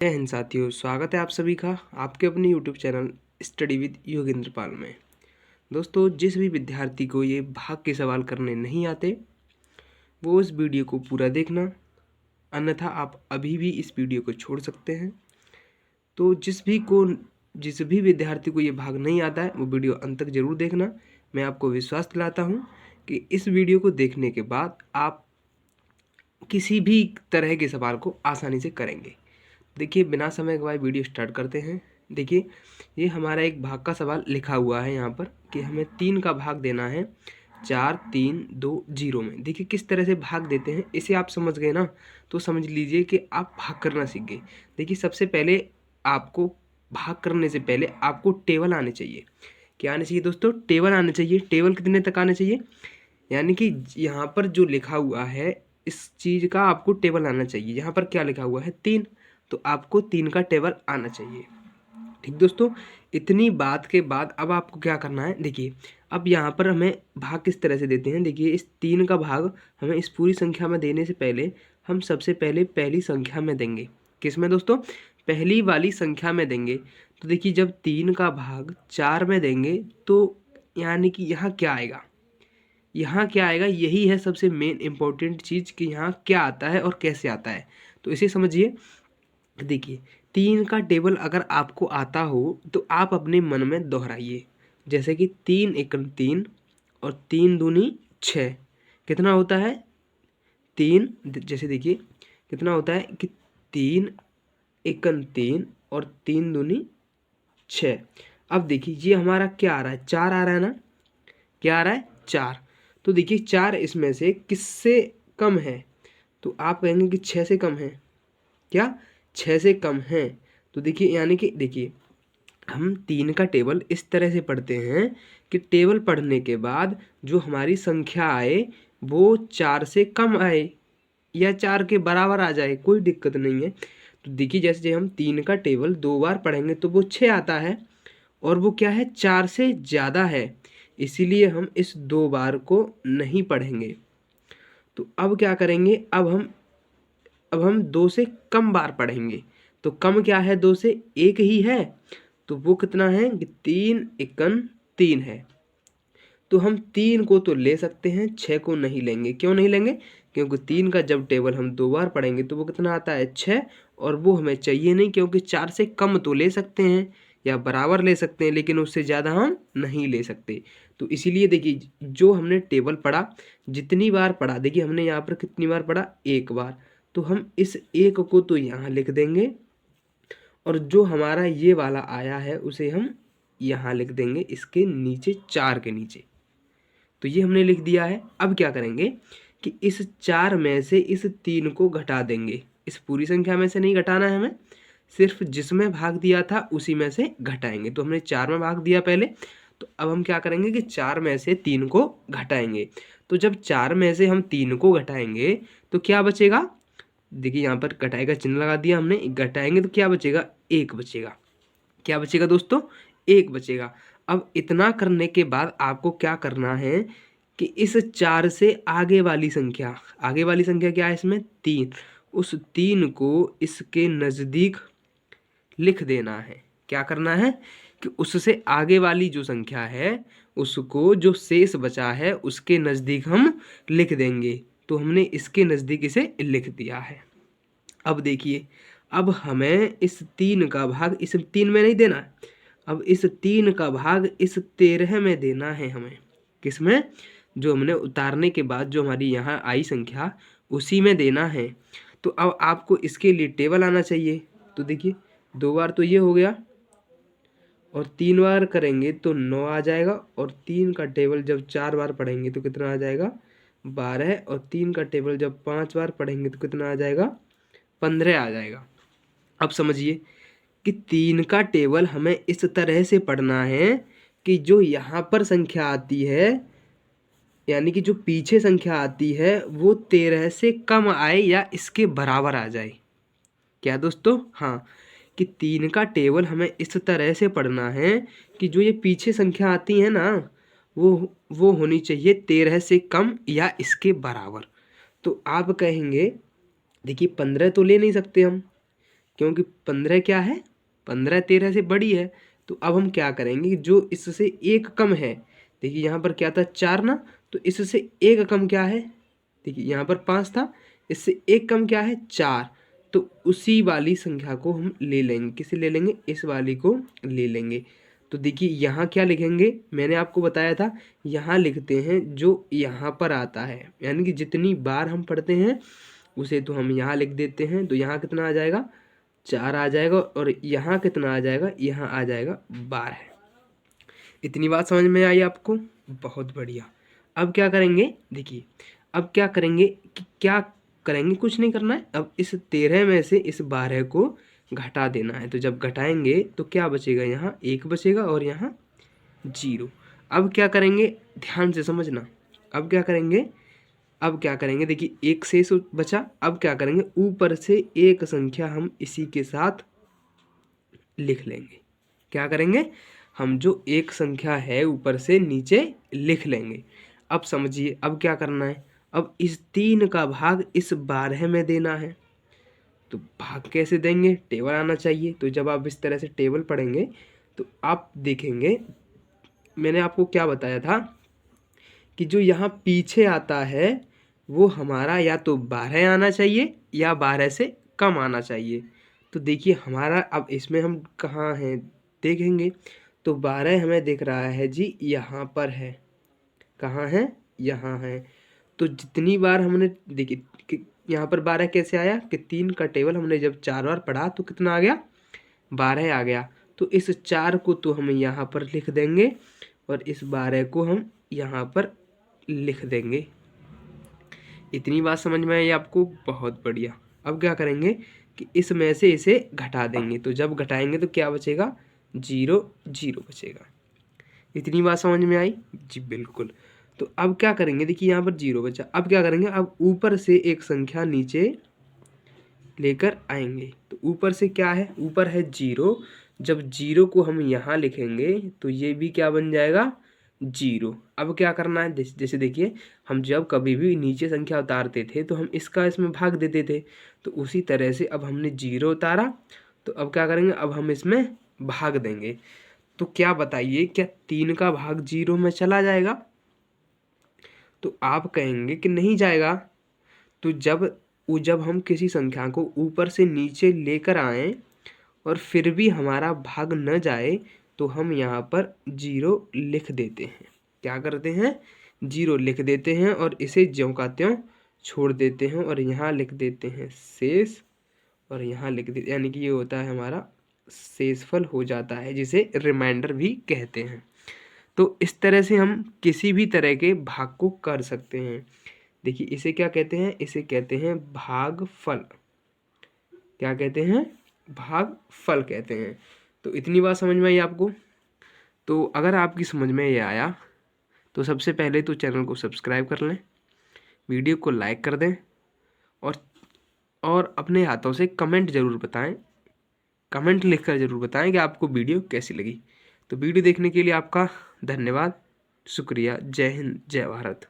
जय हिंद साथियों, स्वागत है आप सभी का आपके अपने YouTube channel study with Yogendra Pal में। दोस्तों, जिस भी विद्यार्थी को ये भाग के सवाल करने नहीं आते वो इस वीडियो को पूरा देखना, अन्यथा आप अभी भी इस वीडियो को छोड़ सकते हैं। तो जिस भी विद्यार्थी को ये भाग नहीं आता है वो वीडियो अंत तक जरूर देखना। मैं आपको विश्वास दिलाता हूँ कि इस वीडियो को देखने के बाद आप किसी भी तरह के सवाल को आसानी से करेंगे। देखिए, बिना समय गवाए वीडियो स्टार्ट करते हैं। देखिए, ये हमारा एक भाग का सवाल लिखा हुआ है यहाँ पर कि हमें 3 का भाग देना है 4, 3, 2, 0 में। देखिए किस तरह से भाग देते हैं, इसे आप समझ गए ना, तो समझ लीजिए कि आप भाग करना सीख गए। देखिए, सबसे पहले आपको भाग करने से पहले आपको टेबल आने चाहिए। क्या आने चाहिए दोस्तों? टेबल आने चाहिए। टेबल कितने तक आने चाहिए? यानी कि यहाँ पर जो लिखा हुआ है इस चीज़ का आपको टेबल आना चाहिए। यहाँ पर क्या लिखा हुआ है? 3, तो आपको 3 का टेबल आना चाहिए। ठीक दोस्तों, इतनी बात के बाद अब आपको क्या करना है? देखिए, अब यहाँ पर हमें भाग किस तरह से देते हैं। देखिए, इस 3 का भाग हमें इस पूरी संख्या में देने से पहले हम सबसे पहले पहली संख्या में देंगे। किस में दोस्तों? पहली वाली संख्या में देंगे। तो देखिए, जब 3 का भाग 4 में देंगे तो यानी कि यहाँ क्या आएगा? यहाँ क्या आएगा? यही है सबसे मेन इम्पोर्टेंट चीज़ कि यहाँ क्या आता है और कैसे आता है। तो इसे समझिए। देखिए, 3 का टेबल अगर आपको आता हो तो आप अपने मन में दोहराइए। जैसे कि 3 एकम 3 और 3 दूनी 6 कितना होता है? 3। जैसे देखिए कितना होता है कि 3 एकम 3 और 3 दूनी 6। अब देखिए ये हमारा क्या आ रहा है? 4 आ रहा है ना? क्या आ रहा है? 4। तो देखिए 4 इसमें से किससे कम है? तो आप कहेंगे कि 6 से कम है। क्या 6 से कम है? तो देखिए, यानी कि देखिए, हम 3 का टेबल इस तरह से पढ़ते हैं कि टेबल पढ़ने के बाद जो हमारी संख्या आए वो 4 से कम आए या 4 के बराबर आ जाए, कोई दिक्कत नहीं है। तो देखिए, जैसे हम 3 का टेबल 2 बार पढ़ेंगे तो वो 6 आता है और वो क्या है? 4 से ज़्यादा है, इसीलिए हम इस 2 बार को नहीं पढ़ेंगे। तो अब क्या करेंगे? अब हम 2 से कम बार पढ़ेंगे। तो कम क्या है? 2 से 1 ही है, तो वो कितना है? 3 एकम 3 है। तो हम 3 को तो ले सकते हैं, 6 को नहीं लेंगे। क्यों नहीं लेंगे? क्योंकि 3 का जब टेबल हम 2 बार पढ़ेंगे तो वो कितना आता है? 6, और वो हमें चाहिए नहीं, क्योंकि 4 से कम तो ले सकते हैं या बराबर ले सकते हैं, लेकिन उससे ज़्यादा हम नहीं ले सकते। तो इसीलिए देखिए, जो हमने टेबल पढ़ा, जितनी बार पढ़ा, देखिए हमने यहाँ पर कितनी बार पढ़ा? 1 बार। तो हम इस 1 को तो यहाँ लिख देंगे और जो हमारा ये वाला आया है उसे हम यहाँ लिख देंगे, इसके नीचे, 4 के नीचे। तो ये हमने लिख दिया है। अब क्या करेंगे कि इस 4 में से इस 3 को घटा देंगे। इस पूरी संख्या में से नहीं घटाना है हमें, सिर्फ जिसमें भाग दिया था उसी में से घटाएंगे। तो हमने 4 में भाग दिया पहले, तो अब हम क्या करेंगे कि 4 में से 3 को घटाएंगे। तो जब 4 में से हम 3 को घटाएंगे तो क्या बचेगा? देखिए, यहाँ पर घटाई का चिन्ह लगा दिया हमने। घटाएंगे तो क्या बचेगा? 1 बचेगा। क्या बचेगा दोस्तों? 1 बचेगा। अब इतना करने के बाद आपको क्या करना है कि इस 4 से आगे वाली संख्या क्या है इसमें? 3। उस 3 को इसके नज़दीक लिख देना है। क्या करना है कि उससे आगे वाली जो संख्या है उसको, जो शेष बचा है, उसके नज़दीक हम लिख देंगे। तो हमने इसके नज़दीक इसे लिख दिया है। अब देखिए, अब हमें इस 3 का भाग इस 3 में नहीं देना है, अब इस 3 का भाग इस 13 में देना है हमें। किस में? जो हमने उतारने के बाद जो हमारी यहाँ आई संख्या, उसी में देना है। तो अब आपको इसके लिए टेबल आना चाहिए। तो देखिए, 2 बार तो ये हो गया और 3 बार करेंगे तो 9 आ जाएगा, और 3 का टेबल जब 4 बार पढ़ेंगे तो कितना आ जाएगा? 12, और 3 का टेबल जब 5 बार पढ़ेंगे तो कितना आ जाएगा? 15 आ जाएगा। अब समझिए कि 3 का टेबल हमें इस तरह से पढ़ना है कि जो यहाँ पर संख्या आती है, यानी कि जो पीछे संख्या आती है, वो 13 से कम आए या इसके बराबर आ जाए। क्या दोस्तों? हाँ, कि 3 का टेबल हमें इस तरह से पढ़ना है कि जो ये पीछे संख्या आती है ना, वो होनी चाहिए 13 से कम या इसके बराबर। तो आप कहेंगे, देखिए 15 तो ले नहीं सकते हम, क्योंकि 15 क्या है, 15 13 से बड़ी है। तो अब हम क्या करेंगे, जो इससे एक कम है, देखिए यहाँ पर क्या था 4 ना, तो इससे एक कम क्या है, देखिए यहाँ पर 5 था, इससे एक कम क्या है 4। तो उसी वाली संख्या को हम ले लेंगे, किसे ले लेंगे, इस वाली को ले लेंगे। तो देखिए यहाँ क्या लिखेंगे, मैंने आपको बताया था यहाँ लिखते हैं जो यहाँ पर आता है, यानी कि जितनी बार हम पढ़ते हैं उसे तो हम यहाँ लिख देते हैं। तो यहाँ कितना आ जाएगा, 4 आ जाएगा, और यहाँ कितना आ जाएगा, यहाँ आ जाएगा 12। इतनी बात समझ में आई आपको, बहुत बढ़िया। अब क्या करेंगे, देखिए अब क्या करेंगे कि क्या करेंगे, कुछ नहीं करना है। अब इस 13 में से इस 12 को घटा देना है। तो जब घटाएंगे तो क्या बचेगा, यहाँ 1 बचेगा और यहाँ 0। अब क्या करेंगे, ध्यान से समझना। अब क्या करेंगे, देखिए 1 शेष बचा। अब क्या करेंगे, ऊपर से एक संख्या हम इसी के साथ लिख लेंगे। क्या करेंगे, हम जो एक संख्या है ऊपर से नीचे लिख लेंगे। अब समझिए अब क्या करना है, अब इस 3 का भाग इस 12 में देना है। तो भाग कैसे देंगे, टेबल आना चाहिए। तो जब आप इस तरह से टेबल पढ़ेंगे तो आप देखेंगे, मैंने आपको क्या बताया था कि जो यहाँ पीछे आता है वो हमारा या तो 12 आना चाहिए या 12 से कम आना चाहिए। तो देखिए हमारा, अब इसमें हम कहाँ हैं देखेंगे, तो 12 हमें दिख रहा है जी यहाँ पर है। कहाँ है, यहाँ है। तो जितनी बार हमने देखिए कि यहाँ पर 12 कैसे आया कि 3 का टेबल हमने जब 4 बार पढ़ा तो कितना आ गया, 12 आ गया। तो इस 4 को तो हम यहाँ पर लिख देंगे और इस 12 को हम यहाँ पर लिख देंगे। इतनी बात समझ में आई आपको, बहुत बढ़िया। अब क्या करेंगे कि इसमें से इसे घटा देंगे। तो जब घटाएंगे तो क्या बचेगा, 0 0 बचेगा। इतनी बात समझ में आई जी, बिल्कुल। तो अब क्या करेंगे, देखिए यहाँ पर 0 बचा। अब क्या करेंगे, अब ऊपर से एक संख्या नीचे लेकर आएंगे। तो ऊपर से क्या है, ऊपर है 0। जब 0 को हम यहाँ लिखेंगे तो ये भी क्या बन जाएगा, 0। अब क्या करना है, जैसे देखिए हम जब कभी भी नीचे संख्या उतारते थे तो हम इसका इसमें भाग देते थे। तो उसी तरह से अब हमने 0 उतारा, तो अब क्या करेंगे, अब हम इसमें भाग देंगे। तो क्या बताइए, क्या 3 का भाग 0 में चला जाएगा? तो आप कहेंगे कि नहीं जाएगा। तो जब हम किसी संख्या को ऊपर से नीचे लेकर आएँ और फिर भी हमारा भाग न जाए तो हम यहाँ पर 0 लिख देते हैं। क्या करते हैं, 0 लिख देते हैं और इसे ज्यों का त्यों छोड़ देते हैं और यहाँ लिख देते हैं शेष, और यहाँ लिख देते, यानी कि ये होता है हमारा शेषफल हो जाता है, जिसे रिमाइंडर भी कहते हैं। तो इस तरह से हम किसी भी तरह के भाग को कर सकते हैं। देखिए इसे क्या कहते हैं, इसे कहते हैं भागफल। क्या कहते हैं, भागफल कहते हैं। तो इतनी बात समझ में आई आपको। तो अगर आपकी समझ में ये आया तो सबसे पहले तो चैनल को सब्सक्राइब कर लें, वीडियो को लाइक कर दें, और अपने हाथों से कमेंट ज़रूर बताएं, कमेंट लिखकर ज़रूर बताएं कि आपको वीडियो कैसी लगी। तो वीडियो देखने के लिए आपका धन्यवाद, शुक्रिया। जय हिंद, जय भारत।